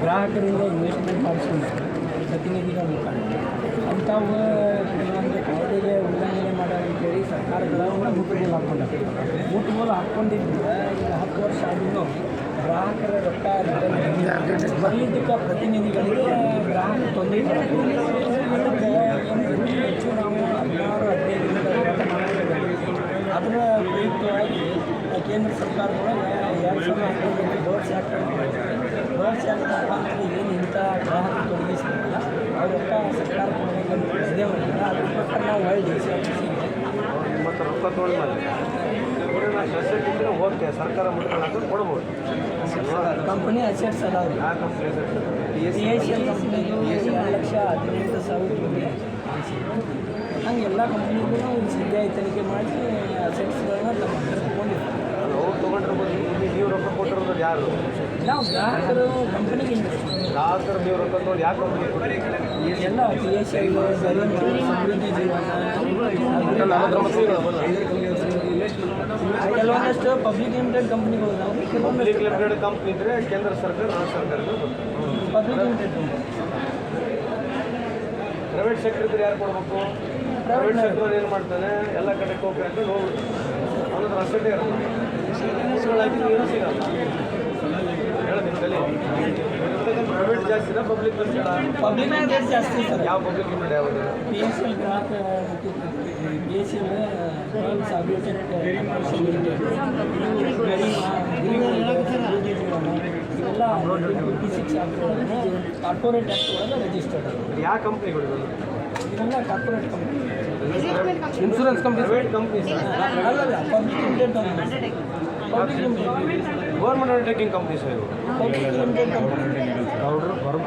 ಗ್ರಾಹಕರಿಂದ ಇನ್ವೆಸ್ಟ್ಮೆಂಟ್ ಮಾಡಿಸ್ಕೊಂಡು ಪ್ರತಿನಿಧಿಗಳ ಮುಖಾಂತರ ಅಂಥವು ಕೆಲವೊಂದು ಕಾಯ್ದೆಗೆ ಉಲ್ಲಂಘನೆ ಮಾಡೋದು ಅಂತೇಳಿ ಸರ್ಕಾರಗಳನ್ನು ಮುಟ್ಟುಗೋಲು ಹಾಕ್ಕೊಂಡಾರೆ. ಮುಟ್ಟುಗೋಲು ಹಾಕ್ಕೊಂಡಿದ್ದು ಈಗ 10 ವರ್ಷ ಆದ್ರೂ ಗ್ರಾಹಕರ ರೊಕ್ಕ ಬರಲಿದ್ದಕ್ಕೆ ಪ್ರತಿನಿಧಿಗಳಿಗೆ ಗ್ರಾಹಕ ತೊಂದರೆ ಅದಕ್ಕೆ ಹೆಚ್ಚು ನಾವು 16-15 ದಿನಗಳ ಅದರ ಪ್ರಯುಕ್ತವಾಗಿ ಕೇಂದ್ರ ಸರ್ಕಾರದೊಳಗೆ 2019 ಬರ್ಡ್ಸ್ ಆ್ಯಕ್ಟ್ ಮುಖಾಂತರ ಏನು ಇಂಥ ಗ್ರಾಹಕ ತೊಡಗಿಸ್ತಾರಲ್ಲ ಅವ್ರ ರೊಕ್ಕ ಸರ್ಕಾರ ಇದೇ ಮಾಡಿಲ್ಲ. ಅದ್ರ ಪ್ರಕಾರ ನಾವು ಒಳ್ಳೆ ಮತ್ತು ರೊಕ್ಕ ತೊಗೊಂಡ್ಮೇಲೆ ಫೆಸಿಲಿಟಿದ್ರೆ ಓಕೆ, ಸರ್ಕಾರ ಮುಟ್ಕೊಂಡು ಕೊಡ್ಬೋದು. ಕಂಪನಿ ಅಸೆಟ್ಸ್ ಅದಾವ್ರಿ. ಯಾವ ಕಂಪ್ನಿ ACL ಕಂಪ್ನಿದು 2,18,000 ರೂಪಾಯಿ. ಹಂಗೆ ಎಲ್ಲ ಕಂಪ್ನಿಗೂ CBI ತನಿಖೆ ಮಾಡಿ ಅಸೆಟ್ಸ್ಗಳನ್ನ ತಗೊಂಡಿರ್ತಾರೆ. ಅವ್ರು ತೊಗೊಂಡಿರ್ಬೋದು. ನೀವು ರೊಕ್ಕ ಕೊಟ್ಟಿರೋದು ಯಾರು? ನಾವು ಗ್ರಾಹಕರು ಕಂಪನಿಗೆ ಗ್ರಾಹಕರು ನೀವು ರೊಕ್ಕ ತೊಗೊಂಡು ಯಾವ ಕಂಪ್ನಿ ಕೊಡಿ? ಎಲ್ಲ ACL, ಸಮೃದ್ಧಿ ಜೀವನ, ಕೆಲವೊಂದಷ್ಟು ಪಬ್ಲಿಕ್ ಲಿಮಿಟೆಡ್ ಕಂಪ್ನಿಗಳು ಇದಾವೆ. ಪಬ್ಲಿಕ್ ಲಿಮಿಟೆಡ್ ಕಂಪ್ನಿ ಇದ್ದರೆ ಕೇಂದ್ರ ಸರ್ಕಾರ, ರಾಜ್ಯ ಸರ್ಕಾರಗಳು public limited company. Private sector ಇದ್ರೆ ಯಾರು ಕೊಡಬೇಕು? ಪ್ರೈವೇಟ್ ಸೆಕ್ಟರ್ ಏನು ಮಾಡ್ತಾನೆ, ಎಲ್ಲ ಕಡೆ ಹೋಗ್ಬೇಕು ಹೋಗ್ಬಿಡ್ತು. ಅವನತ್ರ ಅಷ್ಟೇ ಇರುತ್ತೆ. ಏನು ಸಿಗಲ್ಲ. ಪ್ರೈವೇಟ್ ಜಾಸ್ತಿನ ಪಬ್ಲಿಕ್ ಪಬ್ಲಿಕ್ ಲಿಮಿಟೆಡ್ ಜಾಸ್ತಿ ಸರ್. ಯಾವ ಪಬ್ಲಿಕ್ ಲಿಮಿಟೆಡ್ ಯಾವುದು? PSL ಗ್ರಾಹಕ PSL ಇವೆಲ್ಲ 56 ಕಾರ್ಪೊರೇಟ್ ಆ್ಯಕ್ಟ್ ಒಳಗೆ ರಿಜಿಸ್ಟರ್ಡ್. ಯಾವ ಕಂಪ್ನಿಗಳು ಇವೆಲ್ಲ corporate company, insurance company, private company ಅಲ್ಲ public limited company. Public limited government undertaking company sir ಇವು. ಪಬ್ಲಿಕ್ ಲಿಮಿಟೆಡ್ ಕಂಪ್ನಿ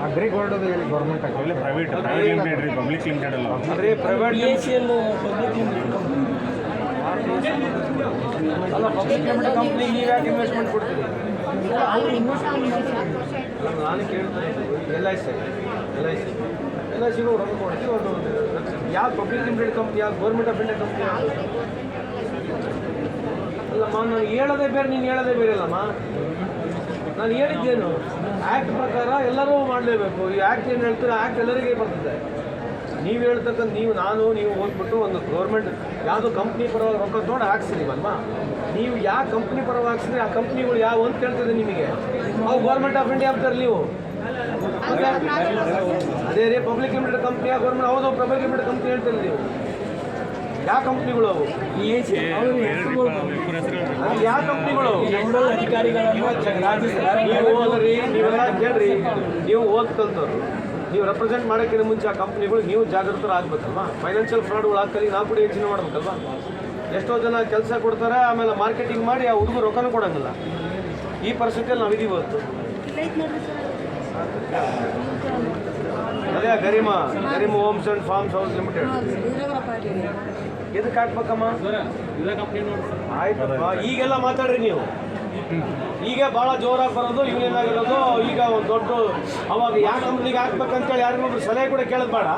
ಅಗ್ರಿ ಗೋಲ್ಡದು ಗೌರ್ಮೆಂಟ್ ಪ್ರೈವೇಟ್ ಲಿಮಿಟೆಡ್ ರೀ, ಪಬ್ಲಿಕ್ ಲಿಮಿಟೆಡ್ ಅಲ್ಲ. ಅಂದರೆ private PSL public limited company ಅಲ್ಲ. ಪಬ್ಲಿಕ್ ಲಿಮಿಟೆಡ್ ಕಂಪ್ನಿ ನೀವು ಯಾಕೆ investment ಕೊಡ್ತೀರಿ? ಅವ್ರು ಇನ್ವೆಸ್ಟ್ಮೆಂಟ್ ನಾನು ಕೇಳ್ತೀನಿ. LICಗೂ ರೊಕ್ಕ ಕೊಡ್ತೀವಿ. ಒಂದು ಯಾವ ಪಬ್ಲಿಕ್ ಲಿಮಿಟೆಡ್ ಕಂಪ್ನಿ, ಯಾವ ಗೌರ್ಮೆಂಟ್ ಆಫ್ ಇಂಡಿಯಾ ಕಂಪ್ನಿ ಅಲ್ಲಮ್ಮ. ನಾನು ಹೇಳೋದೇ ಬೇರೆ, ನೀನು ಹೇಳೋದೇ ಬೇರೆ ಅಲ್ಲಮ್ಮ. ನಾನು ಹೇಳಿದ್ದೇನು, ಆ್ಯಕ್ಟ್ ಪ್ರಕಾರ ಎಲ್ಲರೂ ಮಾಡಲೇಬೇಕು. ಈ ಆ್ಯಕ್ಟ್ ಏನು ಹೇಳ್ತೀರ, ಆ್ಯಕ್ಟ್ ಎಲ್ಲರಿಗೆ ಬರ್ತದೆ. ನೀವು ಹೇಳ್ತಕ್ಕಂಥ ನೀವು ಹೋಗ್ಬಿಟ್ಟು ಒಂದು ಗೌರ್ಮೆಂಟ್ ಯಾವುದೋ ಕಂಪ್ನಿ ಪರವಾಗಿ ರೊಕ್ಕ ತೊಗೊಂಡು ಹಾಕ್ಸಿದೀವಲ್ವಾ, ನೀವು ಯಾವ ಕಂಪ್ನಿ ಪರವಾಗಿ ಹಾಕ್ಸಿದ್ರೆ ಆ ಕಂಪ್ನಿಗಳು ಯಾವ ಅಂತ ಹೇಳ್ತದೆ ನಿಮಗೆ. ಅವು ಗೌರ್ಮೆಂಟ್ ಆಫ್ ಇಂಡಿಯಾ ಅಂತಾರೆ ನೀವು. ಅದೇ ರೀ ಪಬ್ಲಿಕ್ ಲಿಮಿಟೆಡ್ ಕಂಪ್ನಿಯ ಗೌರ್ಮೆಂಟ್ ಹೌದು, ಪಬ್ಲಿಕ್ ಲಿಮಿಟೆಡ್ ಕಂಪ್ನಿ ಹೇಳ್ತೀರಿ ನೀವು. ಯಾವ ಕಂಪ್ನಿಗಳು ಅವು? ಯಾವ ಕಂಪ್ನಿಗಳು? ನೀವು ಓದ್ರಿ, ನೀವೆಲ್ಲ ಕೇಳ್ರಿ. ನೀವು ಓದ್ಕಲ್ತವ್ರು, ನೀವು ರೆಪ್ರೆಸೆಂಟ್ ಮಾಡೋಕ್ಕಿಂತ ಮುಂಚೆ ಆ ಕಂಪ್ನಿಗಳು ನೀವು ಜಾಗೃತರಾಗಬೇಕಲ್ವಾ. ಫೈನಾನ್ಷಿಯಲ್ ಫ್ರಾಡ್ಗಳು ಹಾಕಲಿ ನಾವು ಕೂಡ ಯೋಚನೆ ಮಾಡ್ಬೇಕಲ್ವಾ. ಎಷ್ಟೋ ಜನ ಕೆಲಸ ಕೊಡ್ತಾರೆ, ಆಮೇಲೆ ಮಾರ್ಕೆಟಿಂಗ್ ಮಾಡಿ ಆ ಹುಡುಗರು ರೊಕ್ಕನೂ ಕೊಡೋಂಗಿಲ್ಲ. ಈ ಪರಿಸ್ಥಿತಿಯಲ್ಲಿ ನಾವು ಇದೀವಿ ಇವತ್ತು. ಅದೇ Garima homes and farms house limited ಎದಕ್ಕೆ ಹಾಕ್ಬೇಕಮ್ಮ? ಆಯ್ತಪ್ಪ, ಈಗೆಲ್ಲ ಮಾತಾಡ್ರಿ ನೀವು. ಈಗ ಭಾಳ ಜೋರಾಗಿ ಬರೋದು, ಇವನೇನಾಗಿರೋದು ಈಗ ಒಂದು ದೊಡ್ಡ ಅವಾಗ ಯಾವ ಕಂಪ್ನಿಗೆ ಹಾಕ್ಬೇಕಂತೇಳಿ ಯಾರಿಗೊಬ್ರು ಸಲಹೆ ಕೂಡ ಕೇಳೋದು ಬೇಡ.